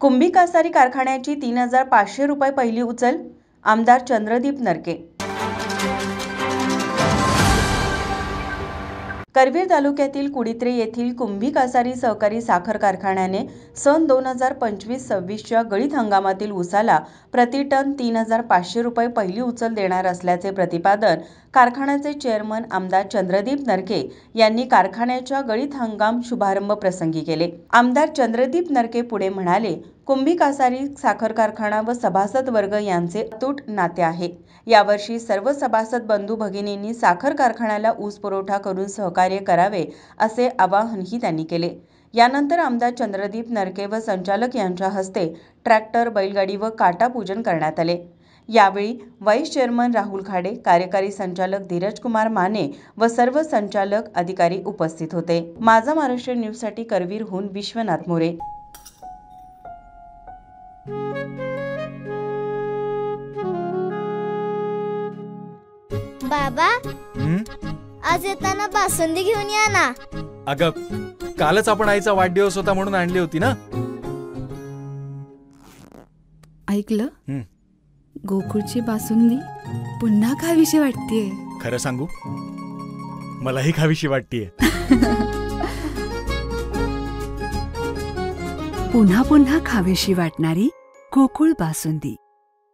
कुंभी कासारी कारखान्याची 3,500 रुपये पहिली उचल, आमदार चंद्रदीप नरके। करवीर तालुक्यातील कुडित्रे येथील कुंभी कासारी सहकारी साखर कारखान्याने सन 2025-26च्या गळीत हंगामातील ऊसाला प्रति टन 3,500 रुपये पहिली उचल देणार असल्याचे प्रतिपादन कारखान्याचे चेअरमन आमदार चंद्रदीप नरके यांनी कारखान्याच्या गळीत हंगाम शुभारंभ प्रसंगी केले। आमदार चंद्रदीप नरके पुढे म्हणाले, कुंभी कासारी साखर कारखाना व सभासद वर्ग यांचे अतूट नाते आहे। यावर्षी सर्व सभासद बंधू भगिनींनी साखर कारखान्याला ऊस पुरवठा करून सहकार्य करावे असे आवाहनही त्यांनी केले। यानंतर आमदार चंद्रदीप नरके व संचालक यांच्या हस्ते ट्रॅक्टर, बैलगाडी व काटा पूजन करण्यात आले। यावेळी व्हाईस चेअरमन राहुल खाडे, कार्यकारी संचालक धीरज कुमार माने व सर्व संचालक अधिकारी उपस्थित होते। माझा महाराष्ट्र न्यूजसाठी करवीरहून विश्वनाथ मोरे। बाबा, आज येताना बासुंदी घेऊन या ना। अगं, कालच आपण आईचा वाढदिवस होता म्हणून आणली होती ना। ऐकलं, गोकुळची बासुंदी पुन्हा खावीशी वाटतेय। खरं सांगू, मलाही खावीशी वाटतेय। पुन्हा पुन्हा खावीशी वाटणारी गोकुळ बासुंदी।